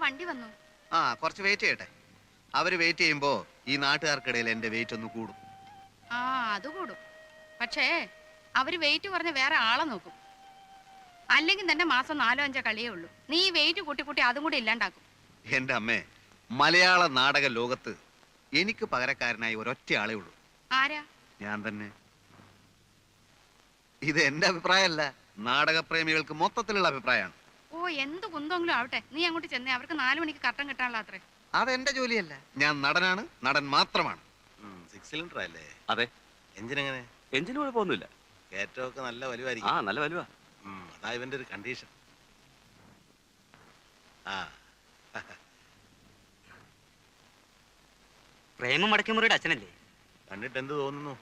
വണ്ടി വന്നു. ആ കുറച്ച് വെയിറ്റ് ചെയ്യട്ടെ. അവര് വെയിറ്റ് ചെയ്യുമ്പോ ഈ നാട്ടുകാർക്കിടയിൽ എന്റെ വെയിറ്റ് ഒന്ന് കൂടും. ആ അത് കൂടും. പക്ഷേ അവര് വെയിറ്റ് പറഞ്ഞ വേറെ ആളെ നോക്കും. അല്ലെങ്കിൽ തന്നെ മാസം 4-5 കളിയേ ഉള്ളൂ. നീ വെയിറ്റ് കൂട്ടി കൂട്ടി അതും കൂടി ഇല്ലാണ്ടാക്കും. എന്റെ അമ്മേ, മലയാള നാടക ലോകത്ത് എനിക്ക് പകരക്കാരനായി ഒരൊറ്റ ആളേ ഉള്ളൂ. ആരാ? ഞാൻ തന്നെ. ഇത് എന്റെ അഭിപ്രായമല്ല, നാടകപ്രേമികൾക്ക് മൊത്തത്തിലുള്ള അഭിപ്രായമാണ്. ഓ എന്ത് കുന്തെങ്കിലും ആവട്ടെ, നീ അങ്ങോട്ട് ചെന്നേ. അവർക്ക് 4 മണിക്ക് കട്ടൻ കിട്ടാനുള്ള അത്രേ. അതെന്റെ ജോലിയല്ല. ഞാൻ നടനാണ്, നടൻ മാത്രമാണ്. 6 സിലിണ്ടർ അല്ലേ? അതെ. എഞ്ചിൻ എങ്ങനെ? എഞ്ചിന് കുഴപ്പമൊന്നുമില്ല. കയറ്റമൊക്കെ നല്ല വലുവായിരിക്കും. ആ നല്ല വലുവാ. അതാ ഇവന്റെ ഒരു കണ്ടീഷൻ. പ്രേമം മടക്കമുറിയുടെ അച്ഛനല്ലേ? കണ്ടിട്ട് എന്ത് തോന്നുന്നു?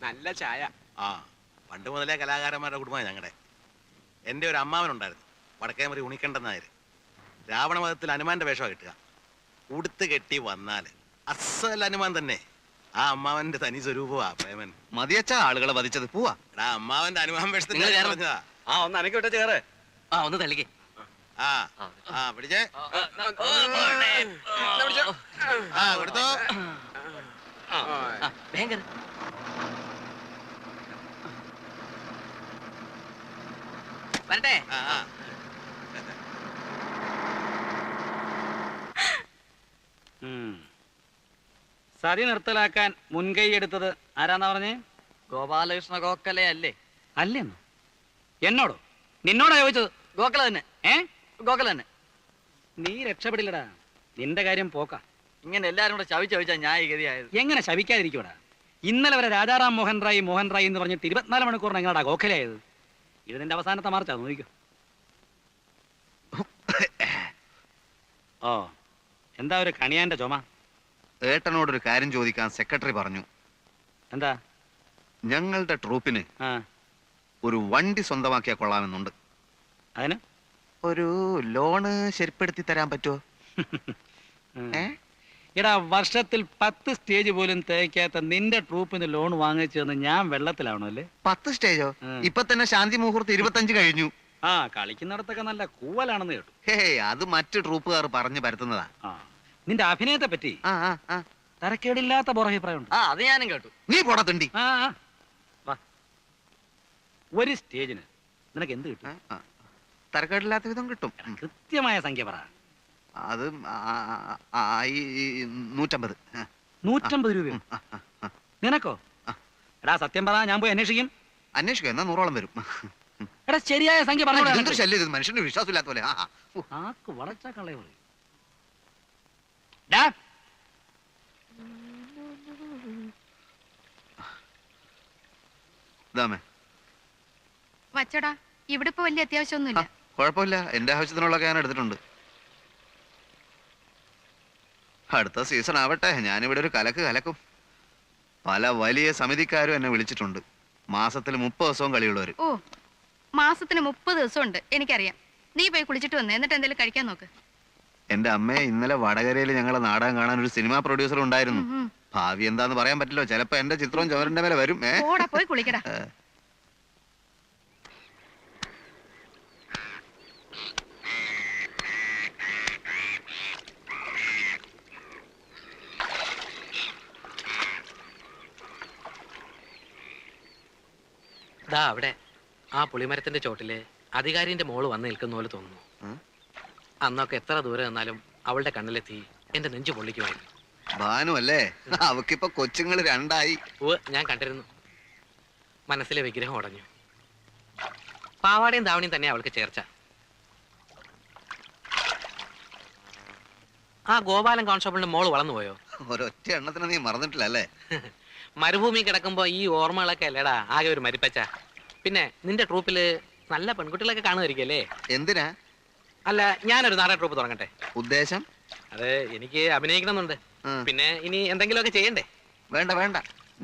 നല്ല ചായ. പണ്ട് മുതലേ കലാകാരന്മാരുടെ കുടുംബമാണ് ഞങ്ങളുടെ. എൻ്റെ ഒരു അമ്മാവനുണ്ടായിരുന്നു, വടക്കേമുറി ഉണിക്കണ്ടൻ നായർ. രാവണവധത്തിൽ ഹനുമാന്റെ വേഷമാണ് കിട്ടുക. ഉടുത്ത് കെട്ടി വന്നാൽ അസൽ ഹനുമാൻ തന്നെ. ആ അമ്മാവന്റെ തനി സ്വരൂപമാ പ്രേമൻ. മതിയച്ച ആളുകളെ വധിച്ചത്. പോവാ. അമ്മാവന്റെ ഹനുമാൻ വേഷത്തിൽ പറഞ്ഞതാ. ഒന്ന് അനക്കി വിട്ട ചേറെ. ഒന്ന് തള്ളിക്കേ. പിടിച്ചേ. കൊടുത്തോ. ഭയങ്കര വരട്ടെ. സതി നിർത്തലാക്കാൻ മുൻകൈ എടുത്തത് ആരാന്നാ പറഞ്ഞേ? ഗോപാലകൃഷ്ണ ഗോഖലെ അല്ലേ? അല്ലെന്നോ? എന്നോടോ? നിന്നോടാ ചോദിച്ചത്? ഗോഖല തന്നെ. ഗോഖല തന്നെ. നീ രക്ഷപ്പെടില്ലടാ, നിന്റെ കാര്യം പോക്കാ. ഇങ്ങനെ എല്ലാരും കൂടെ ചവിച്ചാ ഞാൻ ഈ ഗതിയായത്. എങ്ങനെ ശവിക്കാതിരിക്കൂടാ? ഇന്നലെ വരെ രാജാറാം മോഹൻ റായി എന്ന് പറഞ്ഞിട്ട് 24 മണിക്കൂറിന് എങ്ങനെയാ ഗോഖലയായത്? ഇത് നിന്റെ അവസാനത്തെ മാർച്ചാ, നോക്കിക്കോ. ഓ എന്താ ഒരു കണിയാന്റെ ചുമ? ഏട്ടനോടൊരു കാര്യം ചോദിക്കാൻ സെക്രട്ടറി പറഞ്ഞു. എന്താ? ഞങ്ങളുടെ ട്രൂപ്പിന് ഒരു വണ്ടി സ്വന്തമാക്കിയാ കൊള്ളാമെന്നുണ്ട്. അതിന് ഒരു ലോണ് ശരിപ്പെടുത്തി തരാൻ പറ്റുമോ? എടാ, വർഷത്തിൽ 10 സ്റ്റേജ് പോലും തേക്കാത്ത നിന്റെ ട്രൂപ്പിന് ലോൺ വാങ്ങിച്ചെന്ന് ഞാൻ വെള്ളത്തിലാവണോ അല്ലേ? 10 സ്റ്റേജോ? ഇപ്പൊ തന്നെ ശാന്തി മുഹൂർത്തം 25 കഴിഞ്ഞു. കളിക്കുന്നിടത്തൊക്കെ നല്ല കൂവലാണെന്ന് കേട്ടു. അത് മറ്റു ട്രൂപ്പുകാർ പറഞ്ഞു പരത്തുന്നതാ. നിന്റെ അഭിനയത്തെ പറ്റി തരക്കേടില്ലാത്ത അഭിപ്രായമുണ്ട്. അത് ഞാനും കേട്ടു. നീ പോടാ തണ്ടി. ഒരു സ്റ്റേജിന് നിനക്ക് എന്ത് കിട്ടും? തരക്കേടില്ലാത്ത വിധം കിട്ടും. കൃത്യമായ സംഖ്യ പറ. അത് 150. 150 രൂപയോ? നിനക്കോ? എടാ സത്യം പറ, ഞാൻ പോയി അന്വേഷിക്കും. അന്വേഷിക്കാം, എന്നാ 100ഓളം വരും. എടാ ശരിയായ സംഖ്യ പറഞ്ഞു. ശല്യം ഇത്, മനുഷ്യന് വിശ്വാസമില്ലാത്ത പോലെ. ആക്ക് വളച്ചാ കളയ പറയും. വച്ചടാ, ഇവിടെ ഇപ്പൊ വലിയ അത്യാവശ്യമൊന്നുമില്ല. കുഴപ്പമില്ല, എന്റെ ആവശ്യത്തിനുള്ളതൊക്കെ ഞാൻ എടുത്തിട്ടുണ്ട്. അടുത്ത സീസൺ ആവട്ടെ, ഞാനിവിടെ ഒരു കലക്കും. പല വലിയ സമിതിക്കാരും എന്നെ വിളിച്ചിട്ടുണ്ട്. മാസത്തിൽ 30 ദിവസവും കളിയുള്ളവര്. ഓ, മാസത്തിന് 30 ദിവസം ഉണ്ട്, എനിക്കറിയാം. നീ പോയി കുളിച്ചിട്ട് വന്നേ, എന്നിട്ട് എന്തെങ്കിലും കഴിക്കാൻ നോക്ക്. എന്റെ അമ്മയെ, ഇന്നലെ വടകരയിൽ ഞങ്ങളെ നാടകം കാണാൻ ഒരു സിനിമാ പ്രൊഡ്യൂസർ ഉണ്ടായിരുന്നു. ഭാവി എന്താന്ന് പറയാൻ പറ്റില്ലോ, ചിലപ്പോ എന്റെ ചിത്രവും ചുവരിന്റെ മേലെ വരും. പോയി കുളിക്കടാ. അവിടെ ആ പുളിമരത്തിന്റെ ചോട്ടില് അധികാരിന്റെ മോള് വന്ന് നിൽക്കുന്ന പോലെ തോന്നുന്നു. അന്നൊക്കെ എത്ര ദൂരെ നിന്നാലും അവളുടെ കണ്ണിലെത്തി എന്റെ നെഞ്ചു പൊള്ളിക്കുമായിരുന്നു. ഭാനു അല്ലേ? അവക്കിപ്പോ കൊച്ചുങ്ങൾ 2ആയി. ഞാൻ കണ്ടിരുന്നു. മനസ്സിലെ വിഗ്രഹം ഉടഞ്ഞു. പാവാടയും ധാവണിയും തന്നെ അവൾക്ക് ചേർച്ച. ആ ഗോപാലൻ കോൺസ്റ്റബിളിന്റെ മോള് വളർന്നു പോയോ? ഒരൊറ്റ എണ്ണത്തിന് നീ മറന്നിട്ടില്ല അല്ലേ? മരുഭൂമി കിടക്കുമ്പോ ഈ ഓർമ്മകളൊക്കെ അല്ലേടാ ആകെ ഒരു മരിപ്പച്ച. പിന്നെ നിന്റെ ട്രൂപ്പില് നല്ല പെൺകുട്ടികളൊക്കെ കാണുമായിരിക്കല്ലേ? എന്തിനാ? അല്ല, ഞാനൊരു നാടക ട്രൂപ്പ് തുടങ്ങട്ടെ. ഉദ്ദേശം? അത് എനിക്ക് അഭിനയിക്കണമെന്നുണ്ട്. പിന്നെ ഇനി എന്തെങ്കിലുമൊക്കെ ചെയ്യണ്ടേ? വേണ്ട,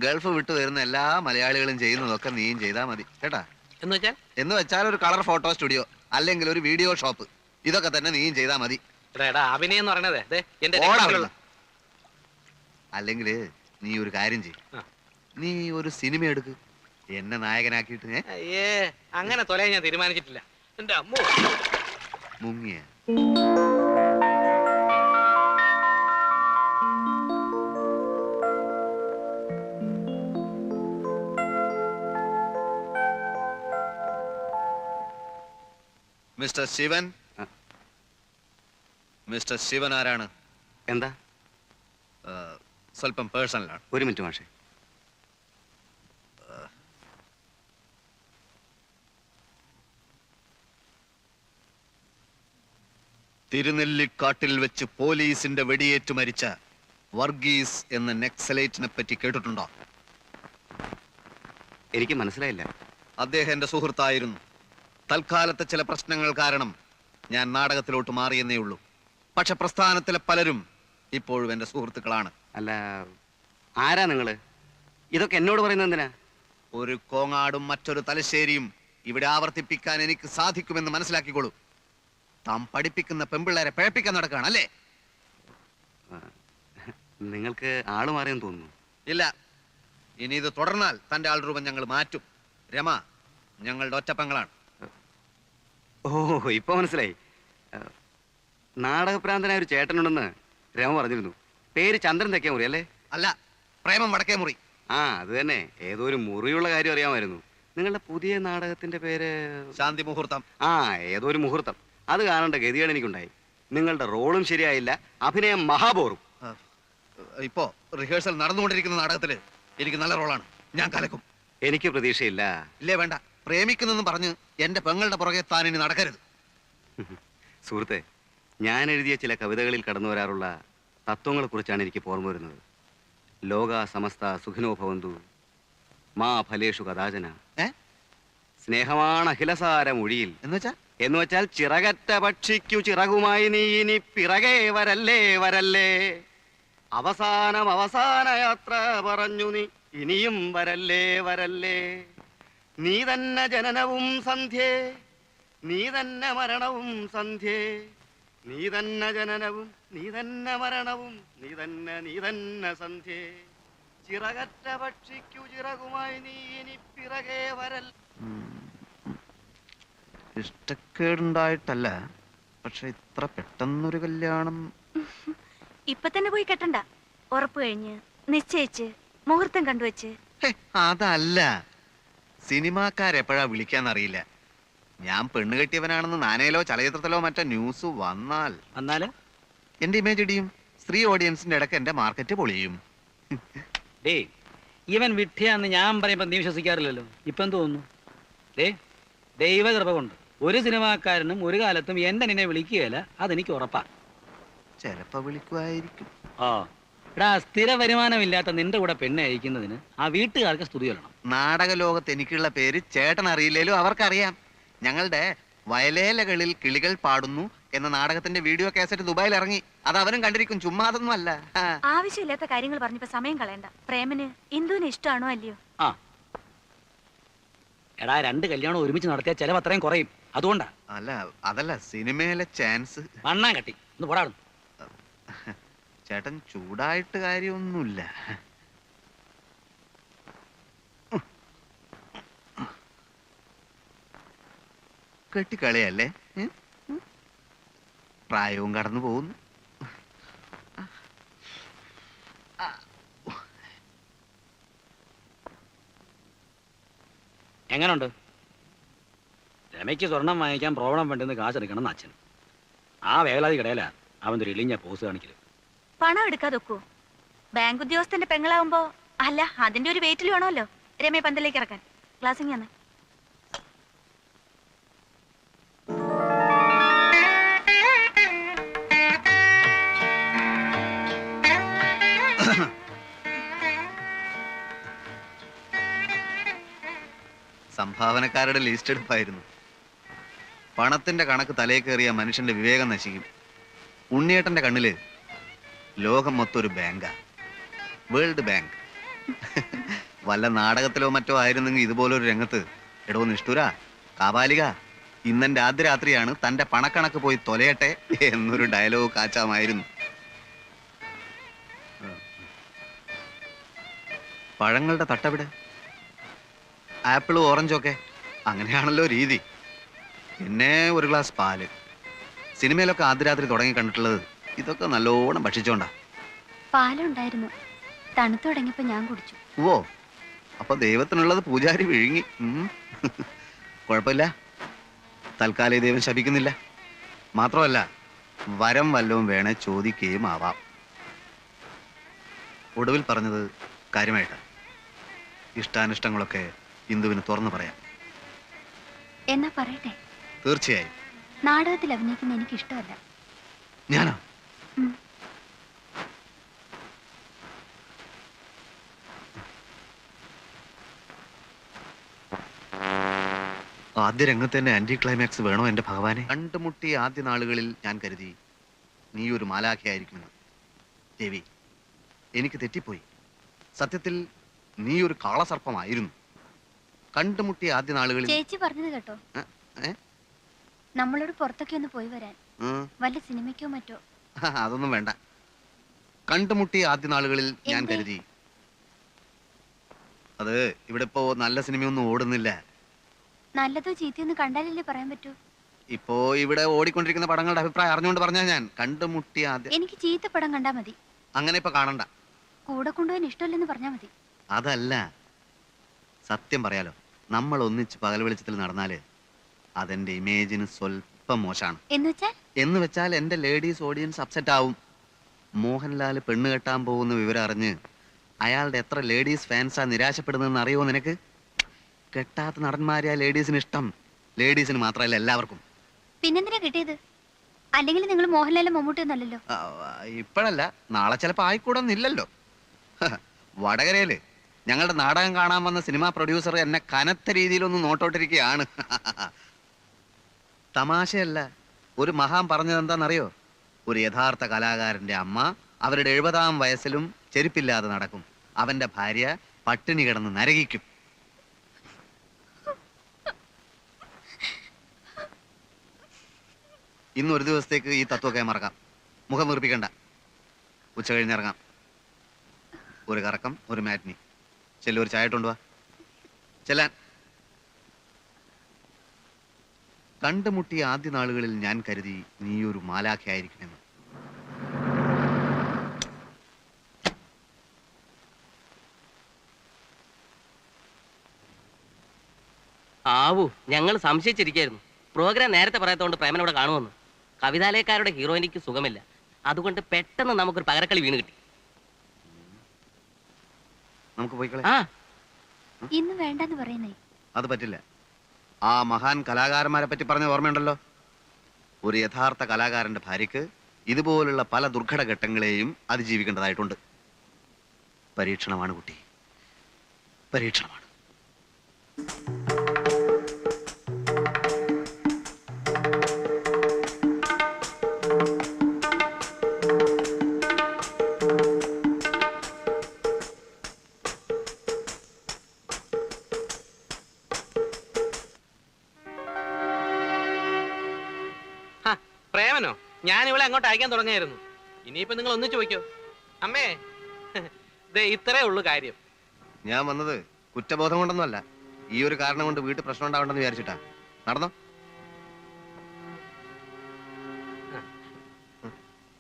ഗൾഫ് വിട്ടു വരുന്ന എല്ലാ മലയാളികളും ചെയ്യുന്നതൊക്കെ നീയും ചെയ്താൽ മതി കേട്ടാ. എന്ന് വെച്ചാൽ ഒരു കളർ ഫോട്ടോ സ്റ്റുഡിയോ, അല്ലെങ്കിൽ ഒരു വീഡിയോ ഷോപ്പ്, ഇതൊക്കെ തന്നെ നീയും ചെയ്താൽ മതി. അഭിനയം എന്ന് പറയണത് അല്ലെങ്കിൽ നീ ഒരു കാര്യം ചെയ്യും, നീ ഒരു സിനിമ എടുക്ക്, എന്നെ നായകനാക്കിയിട്ട്. അങ്ങനെ തൊലയാൻ ഞാൻ തീരുമാനിച്ചിട്ടില്ല. എന്റെ അമ്മോ, മുങ്ങിയ മിസ്റ്റർ ശിവൻ. മിസ്റ്റർ ശിവൻ ആരാണ്? എന്താ? സ്വല്പം പേഴ്സണലാണ്. ഒരു മിനിറ്റ് മാഷേ. തിരുനെല്ലിക്കാട്ടിൽ വെച്ച് പോലീസിന്റെ വെടിയേറ്റ് മരിച്ച വർഗീസ് എന്ന നെക്സലൈറ്റിനെ പറ്റി കേട്ടിട്ടുണ്ടോ? എനിക്ക് മനസ്സിലായില്ല. അദ്ദേഹം എന്റെ സുഹൃത്തായിരുന്നു. തൽക്കാലത്തെ ചില പ്രശ്നങ്ങൾ കാരണം ഞാൻ നാടകത്തിലോട്ട് മാറിയെന്നേ ഉള്ളൂ. പക്ഷെ പ്രസ്ഥാനത്തിലെ പലരും ഇപ്പോഴും എന്റെ സുഹൃത്തുക്കളാണ്. അല്ല, ആരാ നിങ്ങള്? ഇതൊക്കെ എന്നോട് പറയുന്നത് എന്തിനാ? ഒരു കോങ്ങാടും മറ്റൊരു തലശ്ശേരിയും ഇവിടെ ആവർത്തിപ്പിക്കാൻ എനിക്ക് സാധിക്കുമെന്ന് മനസ്സിലാക്കിക്കോളൂ. താൻ പഠിപ്പിക്കുന്ന പെമ്പിള്ളേരെ പിഴപ്പിക്കാൻ നടക്കുകയാണ് അല്ലേ? നിങ്ങൾക്ക് ആള് മാറിയെന്ന് തോന്നുന്നു. ഇല്ല, ഇനി ഇത് തുടർന്നാൽ തന്റെ ആൾ രൂപം ഞങ്ങൾ മാറ്റും. രമ ഞങ്ങളുടെ ഒറ്റപ്പങ്ങളാണ്. ഓ, ഇപ്പൊ മനസ്സിലായി. നാടകപ്രാന്തനായ ഒരു ചേട്ടനുണ്ടെന്ന് രമ പറഞ്ഞിരുന്നു. പേര് ചന്ദ്രൻ തെക്കേ മുറി അല്ലേ? അല്ല, പ്രേമം വടക്കേ മുറി. ആ, അത് തന്നെ. ഏതോ ഒരു മുറിയുള്ള കാര്യം അറിയാമായിരുന്നു. നിങ്ങളുടെ പുതിയ നാടകത്തിന്റെ പേര്? ശാന്തി മുഹൂർത്തം. ആ, ഏതോ ഒരു മുഹൂർത്തം. അത് കാണേണ്ട ഗതിയാണ് എനിക്കുണ്ടായി. നിങ്ങളുടെ റോളും ശരിയായില്ല, അഭിനയം മഹാബോറും. ഇപ്പോ റിഹേഴ്സൽ നടന്നുകൊണ്ടിരിക്കുന്ന നാടകത്തില് എനിക്ക് നല്ല റോളാണ്. ഞാൻ കലക്കും. എനിക്ക് പ്രതീക്ഷയില്ല. ഇല്ലേ, വേണ്ട. പ്രേമിക്കുന്നെന്ന് പറഞ്ഞ് എന്റെ പെങ്ങളുടെ പുറകെ താൻ ഇനി നടക്കരുത്. സുഹൃത്തെ, ഞാൻ എഴുതിയ ചില കവിതകളിൽ കടന്നു വരാറുള്ള തത്വങ്ങളെ കുറിച്ചാണ് എനിക്ക് ഓർമ്മ വരുന്നത്. ലോക സമസ്ത സുഖിനോ ഭവന്തു, മാ ഫലേഷു കഥാചന. സ്നേഹമാണ് അഖിലസാര മൊഴിയിൽ എന്ന് വെച്ചാൽ ചിറകറ്റ പക്ഷിക്കു ചിറകുമായി നീ ഇനി പിറകെ വരല്ലേ വരല്ലേ. അവസാന യാത്ര പറഞ്ഞു നീ ഇനിയും വരല്ലേ വരല്ലേ. നീ തന്നെ ജനനവും സന്ധ്യേ, നീ തന്നെ മരണവും സന്ധ്യേ. നീ തന്നെ ജനനവും നീ തന്നെ മരണവും നീ തന്നെ സന്ധ്യേ. ചിറകറ്റ പക്ഷിക്കു ചിറകുമായി നീ ഇനി പിറകെ വരൽ. ഇഷ്ടക്കേടുണ്ടായിട്ടല്ല, പക്ഷെ ഇത്ര പെട്ടെന്നൊരു കല്യാണം ഇപ്പൊ തന്നെ പോയി കെട്ടണ്ട. ഉറപ്പ് കഴിഞ്ഞ് നിശ്ചയിച്ച് മുഹൂർത്തം കണ്ടുവച്ച്. അതല്ല, സിനിമാക്കാരെപ്പോഴാ വിളിക്കാന്നറിയില്ല. ഞാൻ പെണ്ണ് കെട്ടിയവനാണെന്ന് നാനയിലോ ചലച്ചിത്രത്തിലോ മറ്റോ ന്യൂസ് വന്നാൽ എന്റെ ഇമേജ് ഇടിയും. സ്ത്രീ ഓഡിയൻസിന്റെ ഇടയ്ക്ക് എന്റെ മാർക്കറ്റ് പൊളിയും. ഇവൻ വിട്ടിയാന്ന് ഞാൻ പറയുമ്പോ നീ വിശ്വസിക്കാറില്ലല്ലോ. ഇപ്പൊ എന്ത് തോന്നുന്നു? ദൈവകൃപ കൊണ്ട് ഒരു സിനിമാക്കാരനും ഒരു കാലത്തും എന്റെ നിന്നെ വിളിക്കുകയല്ല, അതെനിക്ക് ഉറപ്പാ. ചിലപ്പോ വിളിക്കുമായിരിക്കും. ആ എടാ, സ്ഥിര വരുമാനമില്ലാത്ത നിന്റെ കൂടെ പെണ്ണെ അയക്കുന്നതിന് ആ വീട്ടുകാർക്ക് സ്തുതി കൊള്ളണം. നാടക ലോകത്ത് എനിക്കുള്ള പേര് ചേട്ടൻ അറിയില്ലേലും അവർക്കറിയാം. ഞങ്ങളുടെ വയലേലകളിൽ കിളികൾ പാടുന്നു എന്ന നാടകത്തിന്റെ വീഡിയോ കാസറ്റ് ദുബായിൽ ഇറങ്ങി. അത് അവനും കണ്ടിരിക്കും, ചുമ്മാ അതൊന്നും അല്ല. ആവശ്യമില്ലാത്ത കാര്യങ്ങൾ പറഞ്ഞപ്പോ സമയം കളയണ്ട. പ്രേമന് ഇന്ദുവിന് ഇഷ്ടമാണോ അല്ലയോ? ആ എടാ, 2 കല്യാണം ഒരുമിച്ച് നടത്തിയാൽ ചെലവ് അത്രയും കുറയും. അതുകൊണ്ടാ. അല്ല, അതല്ല, സിനിമയിലെ ചാൻസ്. മണ്ണാൻ കട്ടി ഒന്ന് പോടാടും. ചേട്ടൻ ചൂടായിട്ട് കാര്യമൊന്നുമില്ല. കെട്ടിക്കളിയല്ലേ? പ്രായവും കടന്നു പോകുന്നു. എങ്ങനുണ്ട്? രമയ്ക്ക് സ്വർണം വാങ്ങിക്കാൻ പ്രോബ്ലം വേണ്ടെന്ന് കാശെടുക്കണം അച്ഛൻ. ആ വേലാതി കിടയില അവൻ ഒരു ഇളിഞ്ഞ പോസ് കാണിക്കല്. പണം എടുക്കാതൊക്കോ? ബാങ്ക് ഉദ്യോഗസ്ഥന്റെ പെങ്ങളാവുമ്പോ അല്ല, അതിന്റെ ഒരു വെയിറ്റിൽ വേണമല്ലോ രമയെ പന്തലേക്ക് ഇറക്കാൻ. ക്ലാസ്സിങ് ആണ്. സംഭാവനക്കാരുടെ ലിസ്റ്റ് എടുപ്പായിരുന്നു. പണത്തിന്റെ കണക്ക് തലേ കയറിയ മനുഷ്യന്റെ വിവേകം നശിക്കും. ഉണ്ണിയേട്ടന്റെ കണ്ണില് ലോകം മൊത്തം ഒരു ബാങ്കാ, വേൾഡ് ബാങ്ക്. വല്ല നാടകത്തിലോ മറ്റോ ആയിരുന്നെങ്കിൽ ഇതുപോലൊരു രംഗത്ത് എടോ നിഷ്ഠുര കാപാലിക, ഇന്നെന്റെ ആദ്യ രാത്രിയാണ്, തന്റെ പണക്കണക്ക് പോയി തൊലയട്ടെ എന്നൊരു ഡയലോഗ് കാച്ചാമായിരുന്നു. പഴങ്ങളുടെ തട്ടവിടെ ആപ്പിളും ഓറഞ്ചും ഒക്കെ അങ്ങനെയാണല്ലോ രീതി. പിന്നെ ഒരു ഗ്ലാസ് പാല്. സിനിമയിലൊക്കെ ആദ്യ രാത്രി തുടങ്ങി കണ്ടിട്ടുള്ളത് ഇതൊക്കെ നല്ലോണം ഭക്ഷിച്ചോണ്ടാ. പാലുണ്ടായിരുന്നു, തണുത്തു തുടങ്ങിയപ്പോ ഞാൻ കുടിച്ചു. ഓ, അപ്പൊ ദൈവത്തിനുള്ളത് പൂജാരി വിഴുങ്ങി. കുഴപ്പമില്ല, തൽക്കാലം ഈ ദൈവം ശപിക്കുന്നില്ല. മാത്രമല്ല വരം വല്ലവും വേണേ ചോദിക്കുകയും ആവാം. ഒടുവിൽ പറഞ്ഞത് കാര്യമായിട്ടാണ്. ഇഷ്ടാനിഷ്ടങ്ങളൊക്കെ ഇന്ദുവിന് തുറന്നു പറയാം. എന്നാ പറയട്ടെ. തീർച്ചയായും. നാടകത്തിൽ അഭിനയിക്കുന്ന എനിക്ക് ഇഷ്ടമല്ല. ഞാനോ? ആദ്യ രംഗത്ത് തന്നെ ആന്റി ക്ലൈമാക്സ് വേണോ എന്റെ ഭഗവാനെ? കണ്ടുമുട്ടിയ ആദ്യ നാളുകളിൽ ഞാൻ കരുതി നീ ഒരു മാലാഖയായിരിക്കുമെന്ന്. ദേവി, എനിക്ക് തെറ്റിപ്പോയി. സത്യത്തിൽ നീ ഒരു കാളസർപ്പമായിരുന്നു. കണ്ടുമുട്ടിയ ആദ്യ നാളുകളിൽ ചേച്ചി പറഞ്ഞത് കേട്ടോ, നമ്മളോട് പുറത്തൊക്കെ ഒന്ന് പോയി വരാൻ, വല്ല സിനിമയ്ക്കോ മറ്റോ. അതൊന്നും വേണ്ട. കണ്ടുമുട്ടിയ ആദ്യ നാളുകളിൽ ഞാൻ കരുതി അത് ഇവിടെ ഇപ്പോ നല്ല സിനിമയൊന്നും ഓടുന്നില്ല. നല്ലതോ ചീത്തയൊന്നും കണ്ടാലല്ലേ പറയാൻ പറ്റൂ. ഇപ്പോ ഇവിടെ ഓടിക്കൊണ്ടിരിക്കുന്ന പടങ്ങളുടെ അഭിപ്രായം അറിഞ്ഞുകൊണ്ട് പറഞ്ഞാ ഞാൻ കണ്ടുമുട്ടിയ ആദ്യ. എനിക്ക് ചീത്ത പടം കണ്ടാ മതി. അങ്ങനെ ഇപ്പൊ കാണണ്ട. കൂടെ കൊണ്ടുപോകാൻ ഇഷ്ടമല്ലെന്ന് പറഞ്ഞാ മതി. അതല്ല, സത്യം പറയാലോ, നമ്മൾ ഒന്നിച്ച് പകൽ വെളിച്ചത്തിൽ നടന്നാല് അതെന്റെ ഇമേജിന് സ്വല്പം മോശമാണ്. എന്ന് വെച്ചാൽ എന്റെ ലേഡീസ് ഓഡിയൻസ് അപ്സെറ്റ് ആവും. മോഹൻലാൽ പെണ്ണ് കെട്ടാൻ പോകുന്ന വിവരം അറിഞ്ഞ് അയാളുടെ എത്ര ലേഡീസ് ഫാൻസാ നിരാശപ്പെടുന്നതെന്ന് അറിയുമോ നിനക്ക്? കെട്ടാത്ത നടന്മാരെ ആ ലേഡീസിന് ഇഷ്ടം. ലേഡീസിന് മാത്രമല്ല, എല്ലാവർക്കും. പിന്നെന്തിനാ കിട്ടിയത്? അല്ലെങ്കിൽ നിങ്ങൾ മോഹൻലാലും മമ്മൂട്ടിയൊന്നല്ലോ. ഇപ്പോഴല്ല, നാളെ ചിലപ്പോ ആയിക്കൂടൊന്നില്ലല്ലോ. വടകരയില് ഞങ്ങളുടെ നാടകം കാണാൻ വന്ന സിനിമാ പ്രൊഡ്യൂസർ എന്നെ കനത്ത രീതിയിലൊന്ന് നോട്ടോട്ടിരിക്കുകയാണ്. തമാശയല്ല, ഒരു മഹാൻ പറഞ്ഞത് എന്താണെന്നറിയോ? ഒരു യഥാർത്ഥ കലാകാരന്റെ അമ്മ അവരുടെ 70-ാം വയസ്സിലും ചെരുപ്പില്ലാതെ നടക്കും. അവന്റെ ഭാര്യ പട്ടിണി കിടന്ന് നരകിക്കും. ഇന്ന് ഒരു ദിവസത്തേക്ക് ഈ തത്വമൊക്കെ മറക്കാം. മുഖം വീർപ്പിക്കണ്ട. ഉച്ച കഴിഞ്ഞിറങ്ങാം. ഒരു കറക്കം, ഒരു മാറ്റിനി. ചെല്ലു, ഒരു ചായ ഇട്ടുകൊണ്ടുവാ. ചെല്ലാൻ. കണ്ടുമുട്ടിയ ആദ്യ നാളുകളിൽ ഞാൻ കരുതി നീ ഒരു മാലാഖയായിരിക്കുമെന്ന്. ആവൂ, ഞങ്ങൾ സംശയിച്ചിരിക്കായിരുന്നു. പ്രോഗ്രാം നേരത്തെ പറയാത്തതുകൊണ്ട് പ്രേമൻ ഇവിടെ കാണുമെന്ന്. കവിതാലയക്കാരുടെ ഹീറോയിനിക്ക് സുഖമില്ല, അതുകൊണ്ട് പെട്ടെന്ന് നമുക്കൊരു പകരക്കളി വീണ് കിട്ടി. നമുക്ക് പോയിക്കളെ. ഇന്ന് വേണ്ടെന്ന് പറയുന്നേ. അത് പറ്റില്ല. ആ മഹാൻ കലാകാരന്മാരെ പറ്റി പറഞ്ഞ ഓർമ്മയുണ്ടല്ലോ? ഒരു യഥാർത്ഥ കലാകാരന്റെ ഭാര്യക്ക് ഇതുപോലുള്ള പല ദുർഘട ഘട്ടങ്ങളെയും അതിജീവിക്കേണ്ടതായിട്ടുണ്ട്. പരീക്ഷണമാണ് കുട്ടി, പരീക്ഷണമാണ്. പ്രേമനോ? ഞാൻ ഇവിടെ അങ്ങോട്ട് അയക്കാൻ തുടങ്ങിയായിരുന്നു. ഇനിയിപ്പോ നിങ്ങൾ ഒന്നിച്ചു വയ്ക്കോ. അമ്മേ, ഇത്രേ ഉള്ളു കാര്യം. ഞാൻ വന്നത് കുറ്റബോധം കൊണ്ടൊന്നുമല്ല, ഈ ഒരു കാരണം കൊണ്ട് വീട്ടിൽ പ്രശ്നം ഉണ്ടാവണ്ടെന്ന് വിചാരിച്ചിട്ടാ. നടന്നോ?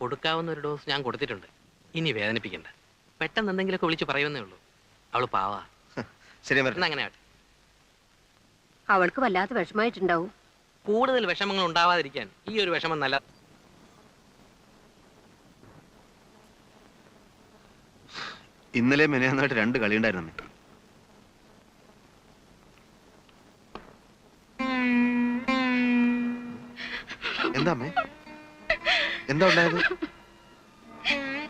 കൊടുക്കാവുന്ന ഒരു ഡോസ് ഞാൻ കൊടുത്തിട്ടുണ്ട്. ഇനി വേദനിപ്പിക്കണ്ട. പെട്ടെന്ന് എന്തെങ്കിലുമൊക്കെ വിളിച്ച് പറയുന്നേ ഉള്ളൂ. അവള് പാവാ. ശരി, അങ്ങനെ ആട്ടെ. അവൾക്ക് വല്ലാത്ത വിഷമായിട്ടുണ്ടാവും. കൂടുതൽ വിഷമങ്ങൾ ഉണ്ടാവാതിരിക്കാൻ ഈ ഒരു വിഷമം നല്ല. ഇന്നലെ മെനയാന്നായിട്ട് 2 കളി ഉണ്ടായിരുന്നു. എന്താ അമ്മേ, എന്താ ഉണ്ടായത്?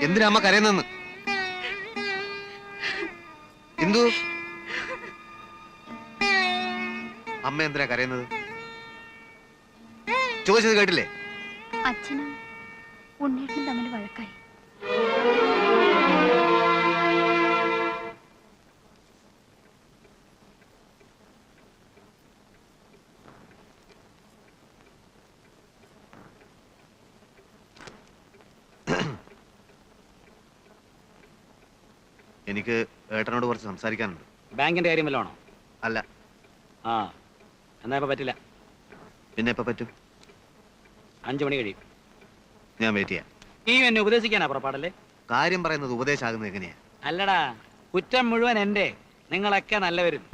എന്തിനാ അമ്മ കരയുന്നെന്ന്? എന്തു അമ്മ എന്തിനാ കരയുന്നത്? ചോദിച്ചത് കേട്ടില്ലേ? അച്ഛനും ഉണ്ണേട്ടനും തമ്മിൽ വഴക്കായി. എനിക്ക് ഏട്ടനോട് കുറച്ച് സംസാരിക്കാനുണ്ട്. ബാങ്കിന്റെ കാര്യം വല്ലതാണോ? അല്ല. എന്നാ ഇപ്പൊ പറ്റില്ല. പിന്നെ എപ്പോ പറ്റും? 5 മണി കഴിയും. ഞാൻ വെയിറ്റ് ചെയ്യാം. നീ എന്നെ ഉപദേശിക്കാനാ പുറപ്പാടല്ലേ? കാര്യം പറയുന്നത് ഉപദേശമാകുന്നത് എങ്ങനെയാ? അല്ലടാ, കുറ്റം മുഴുവൻ എന്റെ. നിങ്ങളൊക്കെ നല്ലവരും,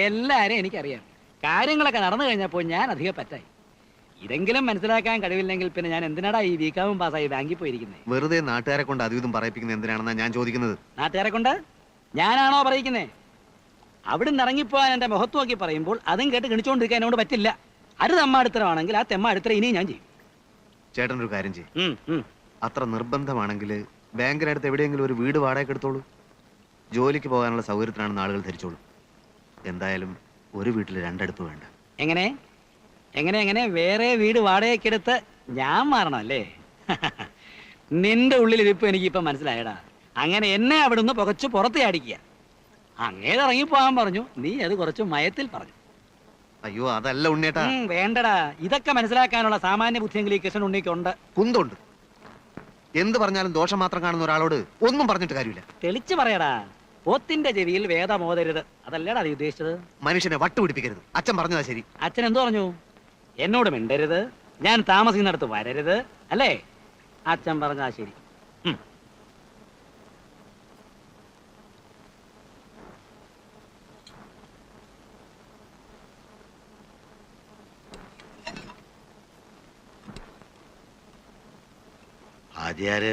എല്ലാരും എനിക്കറിയാം. കാര്യങ്ങളൊക്കെ നടന്നു കഴിഞ്ഞപ്പോൾ ഞാൻ അധികം പറ്റായി. ഇതെങ്കിലും മനസ്സിലാക്കാൻ കഴിവില്ലെങ്കിൽ പിന്നെ ഞാൻ എന്തിനാടാ ഈ വീക്കാവും പാസ്സായി ബാങ്കിൽ പോയിരിക്കുന്നത്? വെറുതെ നാട്ടുകാരെ കൊണ്ട് അതും ഇതും പറയിപ്പിക്കുന്നത് എന്തിനാണെന്നാ ഞാൻ ചോദിക്കുന്നത്. നാട്ടുകാരെ കൊണ്ട് ഞാനാണോ പറയിക്കുന്നേ? അവിടെ നിന്ന് ഇറങ്ങിപ്പോവാൻ എന്റെ മുഖത്ത് നോക്കി പറയുമ്പോൾ അതും കേട്ട് ഗണിച്ചുകൊണ്ടിരിക്കാൻ എന്നോട് പറ്റില്ല. അത് തെമ്മാടിത്തരമാണെങ്കിൽ ആ തെമ്മാടിത്തരം ഇനിയും ഞാൻ ചെയ്യും. ചേട്ടൻ ഒരു കാര്യം ചെയ്യും. അത്ര നിർബന്ധമാണെങ്കിൽ ബാങ്കിനടുത്ത് എവിടെയെങ്കിലും ഒരു വീട് വാടകയ്ക്ക് എടുത്തോളൂ. ജോലിക്ക് പോകാനുള്ള സൗകര്യത്തിനാണെന്ന് ആളുകൾ ധരിച്ചോളൂ. എന്തായാലും ഒരു വീട്ടിൽ രണ്ടടുപ്പ് വേണ്ട. എങ്ങനെ എങ്ങനെ എങ്ങനെ വേറെ വീട് വാടകയ്ക്കെടുത്ത് ഞാൻ മാറണം അല്ലേ? നിന്റെ ഉള്ളിൽ ഇതിപ്പോ എനിക്കിപ്പോ മനസ്സിലായടാ. അങ്ങനെ എന്നെ അവിടെ നിന്ന് പുകച്ച് പുറത്ത് ചാടിക്കുക. അങ്ങേത് ഇറങ്ങിപ്പോകാൻ പറഞ്ഞു, നീ അത് കുറച്ച് മയത്തിൽ പറഞ്ഞു. അയ്യോ അതല്ല ഉണ്ണിയേട്ടാ. വേണ്ടടാ, ഇതൊക്കെ മനസ്സിലാക്കാനുള്ള സാമാന്യ ബുദ്ധിയെങ്കിലും ഈ കൃഷ്ണൻ ഉണ്ണിക്കുണ്ട്. കുന്തുണ്ട്. എന്ത് പറഞ്ഞാലും ദോഷം മാത്രം കാണുന്ന ഒരാളോട് ഒന്നും പറഞ്ഞിട്ട് കാര്യമില്ല. തെളിച്ചു പറയടാ. പോത്തിന്റെ ചെവിയിൽ വേദമോതരുത്, അതല്ലേടാ നീ ഉദ്ദേശിച്ചത്? മനുഷ്യനെ വട്ടുപിടിപ്പിക്കരുത്. അച്ഛൻ പറഞ്ഞതാ ശരി. അച്ഛൻ എന്തു പറഞ്ഞു? എന്നോട് മിണ്ടരുത്, ഞാൻ താമസിക്കുന്നിടത്ത് വരരുത്, അല്ലേ? അച്ഛൻ പറഞ്ഞാ ശരി. ഹാജിയാര്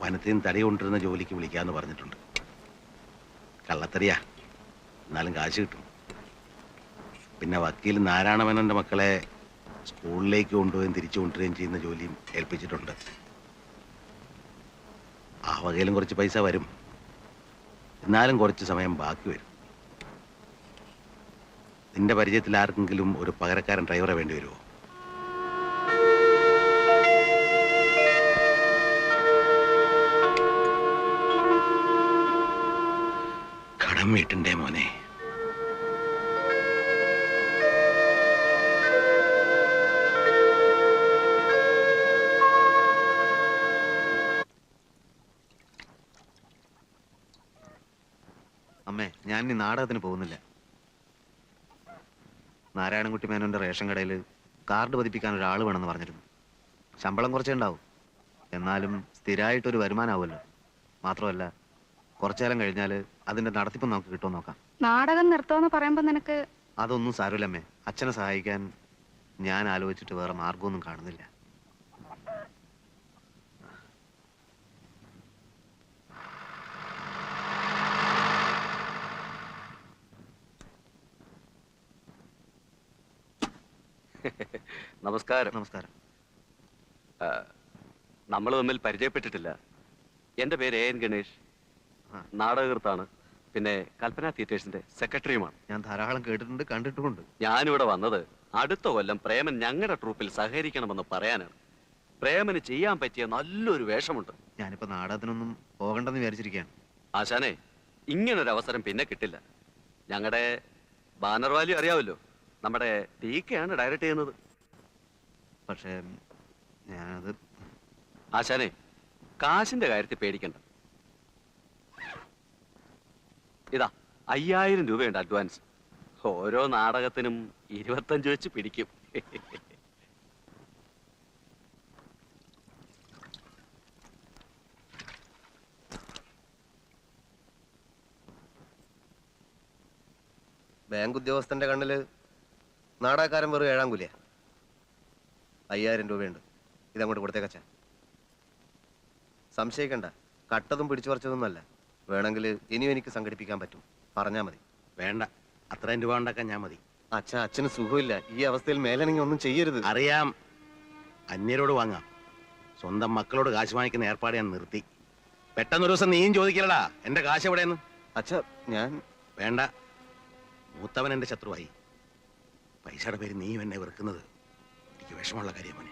വനത്തിൽ നിന്ന് തടി കൊണ്ടിരുന്ന ജോലിക്ക് വിളിക്കാന്ന് പറഞ്ഞിട്ടുണ്ട്. കള്ളത്തറിയാ, എന്നാലും കാശ് കിട്ടും. പിന്നെ വക്കീൽ നാരായണമേനോന്റെ മക്കളെ സ്കൂളിലേക്ക് കൊണ്ടുപോയും തിരിച്ചു കൊണ്ടുവരികയും ചെയ്യുന്ന ജോലിയും ഏൽപ്പിച്ചിട്ടുണ്ട്. ആ വകയിലും കുറച്ച് പൈസ വരും. എന്നാലും കുറച്ച് സമയം ബാക്കി വരും. നിന്റെ പരിചയത്തിൽ ആർക്കെങ്കിലും ഒരു പകരക്കാരൻ ഡ്രൈവറെ വേണ്ടി വരുമോ? കടം വീട്ടിന്റെ മോനെ. അമ്മേ, ഞാൻ ഇനി നാടകത്തിന് പോകുന്നില്ല. നാരായണൻകുട്ടി മേനോന്റെ റേഷൻ കടയിൽ കാർഡ് പതിപ്പിക്കാൻ ഒരാൾ വേണമെന്ന് പറഞ്ഞിരുന്നു. ശമ്പളം കുറച്ചേ ഉണ്ടാവും, എന്നാലും സ്ഥിരമായിട്ടൊരു വരുമാനമാവുമല്ലോ. മാത്രമല്ല കുറച്ചു കാലം കഴിഞ്ഞാൽ അതിന്റെ നടത്തിപ്പ് നമുക്ക് കിട്ടുമോ നോക്കാം. നാടകം നിർത്തുമെന്ന് പറയുമ്പോ നിനക്ക് അതൊന്നും സാരമില്ലമ്മേ. അച്ഛനെ സഹായിക്കാൻ ഞാൻ ആലോചിച്ചിട്ട് വേറെ മാർഗമൊന്നും കാണുന്നില്ല. നമസ്കാരം. നമസ്കാരം. നമ്മൾ തമ്മിൽ പരിചയപ്പെട്ടിട്ടില്ല. എൻ്റെ പേര് AN ഗണേഷ്, നാടകകൃത്താണ്. പിന്നെ കൽപ്പന തിയേറ്റേഴ്സിന്റെ സെക്രട്ടറിയുമാണ്. ഞാൻ ധാരാളം കേട്ടിട്ടുണ്ട്, കണ്ടിട്ടുമുണ്ട്. ഞാനിവിടെ വന്നത് അടുത്ത കൊല്ലം പ്രേമൻ ഞങ്ങളുടെ ട്രൂപ്പിൽ സഹകരിക്കണമെന്ന് പറയാനാണ്. പ്രേമന് ചെയ്യാൻ പറ്റിയ നല്ലൊരു വേഷമുണ്ട്. ഞാനിപ്പോ നാടകത്തിനൊന്നും പോകണ്ടെന്ന് വിചാരിച്ചിരിക്കുകയാണ്. ആശാനെ, ഇങ്ങനൊരു അവസരം പിന്നെ കിട്ടില്ല. ഞങ്ങളുടെ ബാനർ വാല്യൂ അറിയാമല്ലോ. നമ്മുടെ TK-യാണ് ഡയറക്റ്റ് ചെയ്യുന്നത്. പക്ഷേ ഞാനത് ആശാനെ, കാശിന്റെ കാര്യത്തിൽ പേടിക്കണ്ട. ഇതാ 5000 രൂപയുണ്ട് അഡ്വാൻസ്. ഓരോ നാടകത്തിനും 25 വെച്ച് പിടിക്കും. ബാങ്ക് ഉദ്യോഗസ്ഥന്റെ കണ്ണില് നാടകക്കാരൻ വെറും 7-ാം കൂലിയാ. 5000 രൂപയുണ്ട്. ഇതങ്ങോട്ട് കൊടുത്തേക്കച്ചാ. സംശയിക്കണ്ട, കട്ടതും പിടിച്ചു പറിച്ചതൊന്നുമല്ല. വേണമെങ്കിൽ ഇനിയും എനിക്ക് സംഘടിപ്പിക്കാൻ പറ്റും, പറഞ്ഞാൽ മതി. വേണ്ട, അത്രയും രൂപ ഉണ്ടാക്കാൻ ഞാൻ മതി. അച്ഛന് സുഖമില്ല. ഈ അവസ്ഥയിൽ മേലണെങ്കിൽ ഒന്നും ചെയ്യരുത്. അറിയാം, അന്യരോട് വാങ്ങാം. സ്വന്തം മക്കളോട് കാശ് വാങ്ങിക്കുന്ന ഏർപ്പാട് ഞാൻ നിർത്തി. പെട്ടെന്നൊരു ദിവസം നീയും ചോദിക്കലടാ, എന്റെ കാശ് എവിടെയെന്ന്. ഞാൻ വേണ്ട, മൂത്തവൻ എന്റെ ശത്രുവായി. പൈസയുടെ പേര് നീയും എന്നെ വെറുക്കുന്നത് എനിക്ക് വിഷമമുള്ള കാര്യമാണ്.